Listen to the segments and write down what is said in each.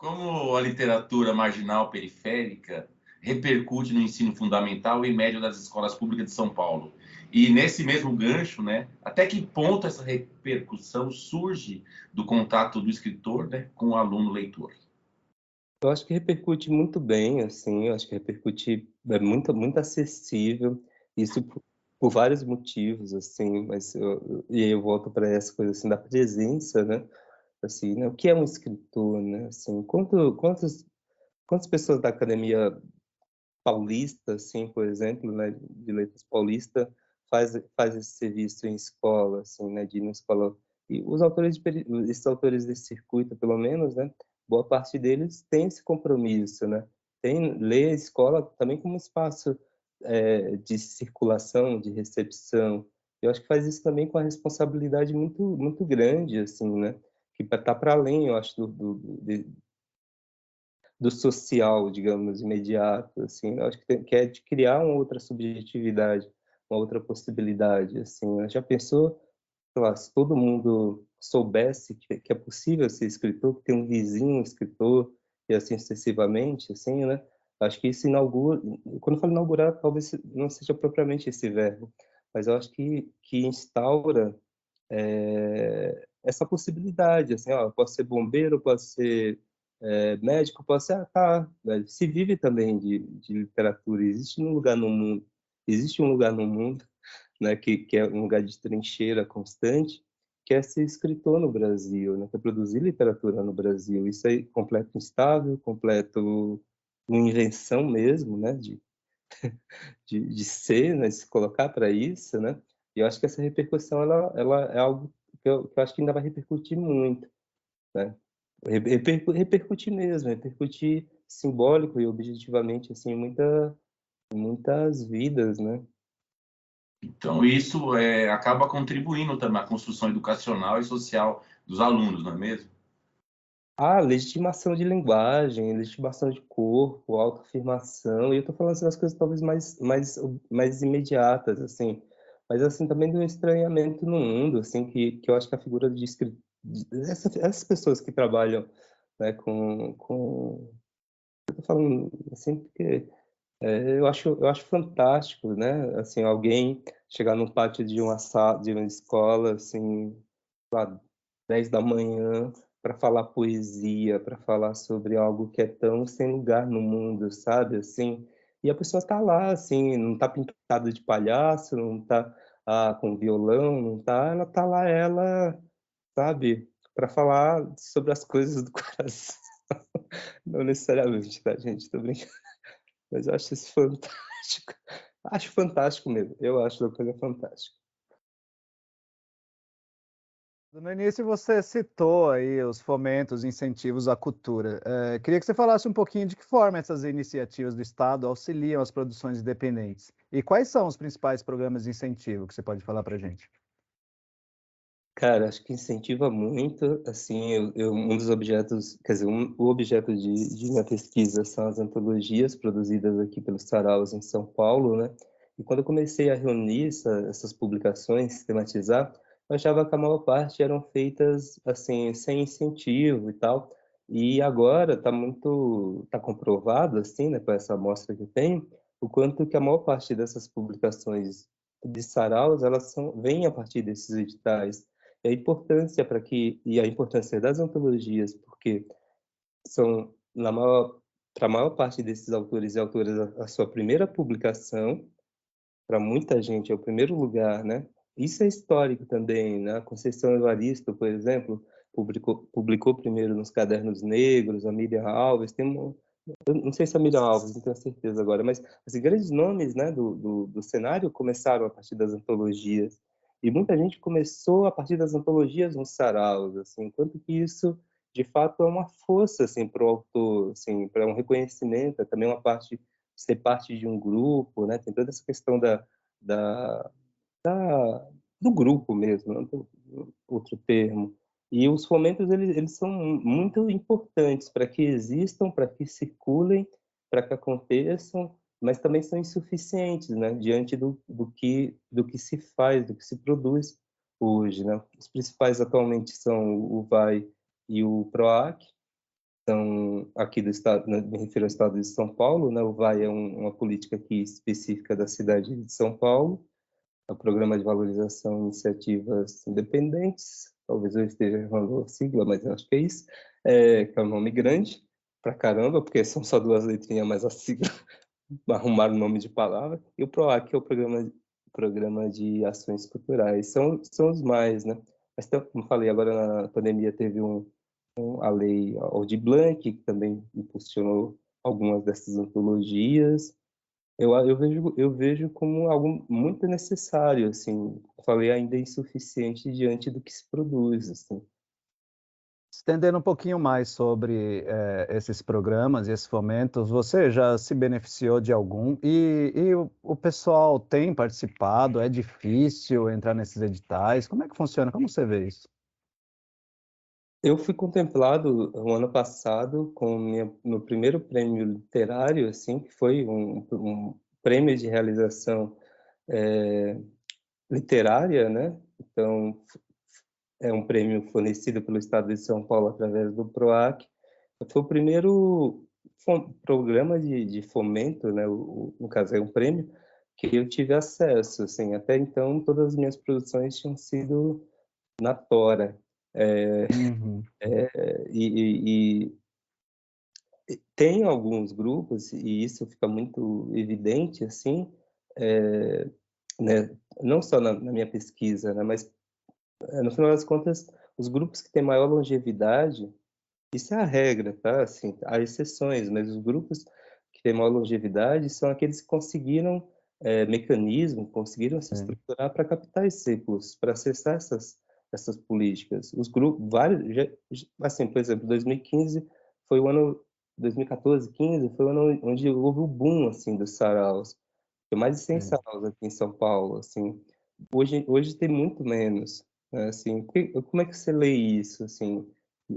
Como a literatura marginal periférica repercute no ensino fundamental e médio das escolas públicas de São Paulo? E nesse mesmo gancho, né, até que ponto essa repercussão surge do contato do escritor, né, com o aluno leitor? Eu acho que repercute muito bem, assim, eu acho que repercute é muito acessível, isso por vários motivos, assim, mas e aí eu volto para essa coisa, assim, da presença, né, assim, né, o que é um escritor, né, assim, quantas pessoas da academia paulista, assim, por exemplo, né, de letras paulista, faz esse serviço em escola, assim, né, de ir na escola. E os autores esses autores desse circuito, pelo menos, né, boa parte deles tem esse compromisso, né, lê a escola também como espaço de circulação, de recepção. Eu acho que faz isso também com a responsabilidade muito grande, assim, né, que está para além, eu acho, do social, digamos, imediato, assim, eu acho que é de criar uma outra subjetividade, uma outra possibilidade, assim, né? Já pensou, sei lá, se todo mundo soubesse que é possível ser escritor, que tem um vizinho escritor, e assim sucessivamente, assim, né? Acho que isso inaugura, quando eu falo inaugurar, talvez não seja propriamente esse verbo, mas eu acho que instaura essa possibilidade, assim, ó, posso ser bombeiro, posso ser médico, posso ser, tá, né, se vive também de literatura, existe um lugar no mundo, né, que é um lugar de trincheira constante, que é ser escritor no Brasil, né, que é produzir literatura no Brasil, isso aí, completo instável, completo uma invenção mesmo, né, de ser, né, de se colocar para isso, né? E eu acho que essa repercussão ela é algo que eu acho que ainda vai repercutir muito, né? Repercutir mesmo, repercutir simbólico e objetivamente assim muitas vidas, né? Então, isso acaba contribuindo também na construção educacional e social dos alunos, não é mesmo? Ah, legitimação de linguagem, legitimação de corpo, autoafirmação, e eu estou falando assim, das coisas talvez mais imediatas, assim, mas assim, também do estranhamento no mundo, assim, que eu acho que a figura de escritor, essas pessoas que trabalham, né, eu tô falando assim, porque eu acho fantástico, né, assim, alguém chegar no pátio de uma sala, de uma escola, assim, lá, 10 da manhã, para falar poesia, para falar sobre algo que é tão sem lugar no mundo, sabe, assim. E a pessoa está lá, assim, não está pintada de palhaço, não está com violão, não está, ela está lá, ela, sabe, para falar sobre as coisas do coração. Não necessariamente, tá, gente? Tô brincando. Mas eu acho isso fantástico. Acho fantástico mesmo. Eu acho uma coisa fantástica. No início você citou aí os fomentos, incentivos à cultura. Queria que você falasse um pouquinho de que forma essas iniciativas do Estado auxiliam as produções independentes. E quais são os principais programas de incentivo que você pode falar para a gente? Cara, acho que incentiva muito, assim, um dos objetos, quer dizer, o objeto de minha pesquisa são as antologias produzidas aqui pelos saraus em São Paulo, né? E quando eu comecei a reunir essas publicações, sistematizar, eu achava que a maior parte eram feitas, assim, sem incentivo e tal. E agora tá comprovado, assim, né, com essa amostra que tem, o quanto que a maior parte dessas publicações de saraus, vêm a partir desses editais e a importância das antologias, porque são, para a maior parte desses autores e autoras, a sua primeira publicação, para muita gente é o primeiro lugar, né? Isso é histórico também, né? A Conceição Evaristo, por exemplo, publicou primeiro nos Cadernos Negros, a Miriam Alves, eu não sei se é a Miriam Alves, não tenho certeza agora, mas assim, grandes nomes, né, do cenário começaram a partir das antologias. E muita gente começou a partir das antologias nos saraus, assim, enquanto que isso, de fato, é uma força, assim, para o autor, assim, para um reconhecimento, é também uma parte, ser parte de um grupo, né, tem toda essa questão da, do grupo mesmo, não tem outro termo. E os fomentos, eles são muito importantes para que existam, para que circulem, para que aconteçam, mas também são insuficientes, né, diante do que se faz, do que se produz hoje, né. Os principais atualmente são o VAI e o PROAC, são aqui do estado, né, me refiro ao estado de São Paulo, né? O VAI é uma política aqui específica da cidade de São Paulo, é o Programa de Valorização de Iniciativas Independentes, talvez eu esteja errando a sigla, mas eu acho que é isso, que é um nome grande pra caramba, porque são só duas letrinhas, mas a sigla arrumaram o nome de palavra, e o PROAC, que é o Programa de Ações Culturais, são os mais, né? Mas, como falei, agora na pandemia teve a Lei Aldir Blanc, que também impulsionou algumas dessas antologias. Eu vejo como algo muito necessário, assim, como falei, ainda é insuficiente diante do que se produz, assim. Estendendo um pouquinho mais sobre esses programas e esses fomentos, você já se beneficiou de algum? E o pessoal tem participado? É difícil entrar nesses editais? Como é que funciona? Como você vê isso? Eu fui contemplado o ano passado com meu primeiro prêmio literário, assim, que foi um prêmio de realização literária, né? Então, é um prêmio fornecido pelo Estado de São Paulo através do PROAC. Foi o primeiro programa de fomento, né? No caso, é um prêmio que eu tive acesso, assim. Até então, todas as minhas produções tinham sido na tora. Uhum. E tem alguns grupos, e isso fica muito evidente, assim, né? Não só na minha pesquisa, né? Mas, no final das contas, os grupos que têm maior longevidade, isso é a regra, tá? Assim, há exceções, mas os grupos que têm maior longevidade são aqueles que conseguiram mecanismo, conseguiram se Sim. estruturar para captar esses recursos, para acessar essas políticas. Os grupos, vários, assim, por exemplo, 2015 foi o ano, 2014, 15 foi o ano onde houve o boom, assim, dos saraus. Tem mais de 100 Sim. saraus aqui em São Paulo, assim. Hoje tem muito menos, né? Assim, como é que você lê isso, assim?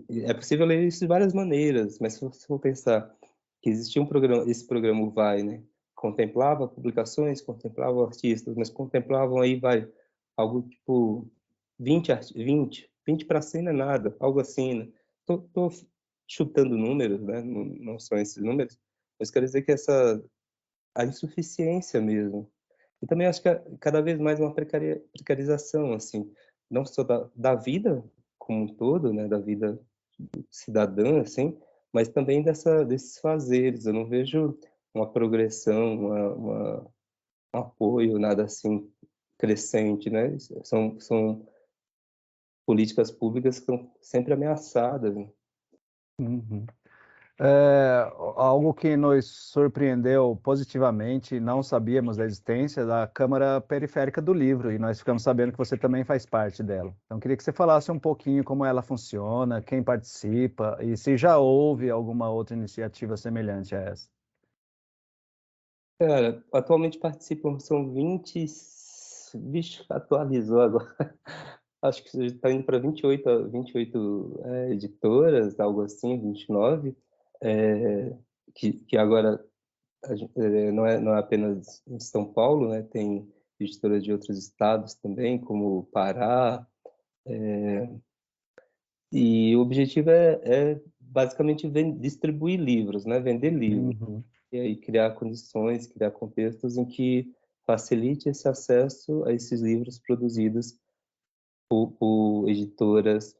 É possível ler isso de várias maneiras, mas se você for pensar que existia um programa, esse programa o Vai, né? Contemplava publicações, contemplava artistas, mas contemplavam aí, vai, algo tipo 20 para 100 não é nada, algo assim, né? Tô chutando números, né? Não são esses números, mas quero dizer que a insuficiência mesmo. E também acho que cada vez mais uma precarização, assim, não só da vida como um todo, né? Da vida cidadã, assim, mas também desses fazeres. Eu não vejo uma progressão, um apoio, nada assim crescente, né? São políticas públicas que estão sempre ameaçadas, né? Uhum. Algo que nos surpreendeu positivamente, não sabíamos da existência da Câmara Periférica do Livro, e nós ficamos sabendo que você também faz parte dela. Então, queria que você falasse um pouquinho como ela funciona, quem participa, e se já houve alguma outra iniciativa semelhante a essa. Cara, atualmente participam, são 20, bicho, atualizou agora. Acho que está indo para 28 editoras, algo assim, 29, que agora não é apenas em São Paulo, né? Tem editoras de outros estados também, como o Pará, e o objetivo é basicamente distribuir livros, né? Vender livros, Uhum. e aí criar condições, criar contextos em que facilite esse acesso a esses livros produzidos por editoras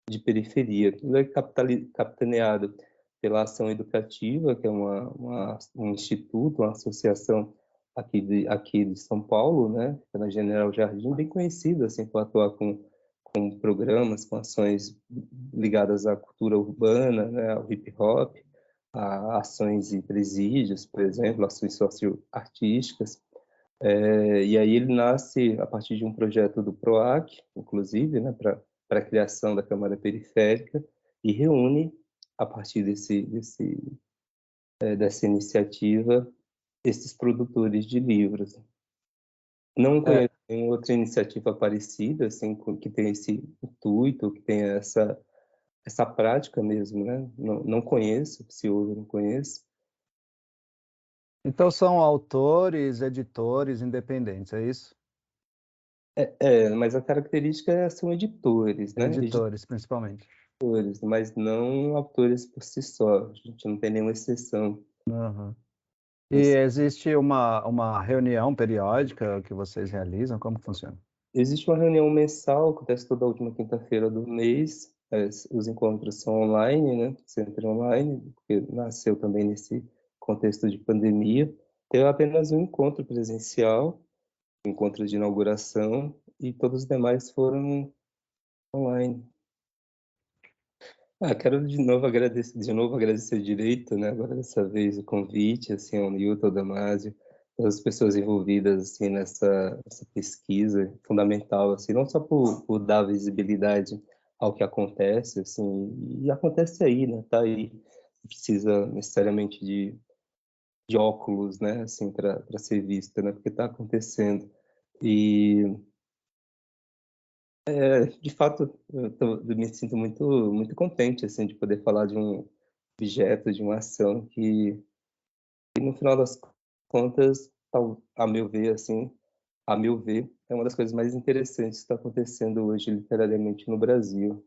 de periferia. Tudo é capitaneado pela Ação Educativa, que é um instituto, uma associação aqui de São Paulo, né, pela General Jardim, bem conhecida assim, por atuar com programas, com ações ligadas à cultura urbana, né, ao hip hop, a ações em presídios, por exemplo, ações socioartísticas. E aí ele nasce a partir de um projeto do PROAC, inclusive, né, para a criação da Câmara Periférica, e reúne, a partir dessa iniciativa, esses produtores de livros. Não É, conheço nenhuma outra iniciativa parecida, assim, que tenha esse intuito, que tenha essa prática mesmo, né? Não conheço, se houve, não conheço. então são autores, editores independentes, é isso? Mas a característica são editores, né? Editores, principalmente. autores, mas não autores por si só. A gente não tem nenhuma exceção. Uhum. E existe uma reunião periódica que vocês realizam? Como funciona? Existe uma reunião mensal, acontece toda última quinta-feira do mês. Os encontros são online, né? Sempre online, porque nasceu também nesse contexto de pandemia. Teve apenas um encontro presencial, encontro de inauguração, e todos os demais foram online. Quero de novo agradecer o Direito, né? Agora dessa vez o convite, assim, ao Newton, ao Damásio, todas as pessoas envolvidas, assim, nessa pesquisa fundamental, assim, não só por dar visibilidade ao que acontece, assim, e acontece aí, né? Tá aí, não precisa necessariamente de óculos, né? Assim, para ser vista, né? Porque está acontecendo. E de fato, eu me sinto muito contente, assim, de poder falar de um objeto, de uma ação que no final das contas, a meu ver, assim, a meu ver, é uma das coisas mais interessantes que está acontecendo hoje literariamente no Brasil.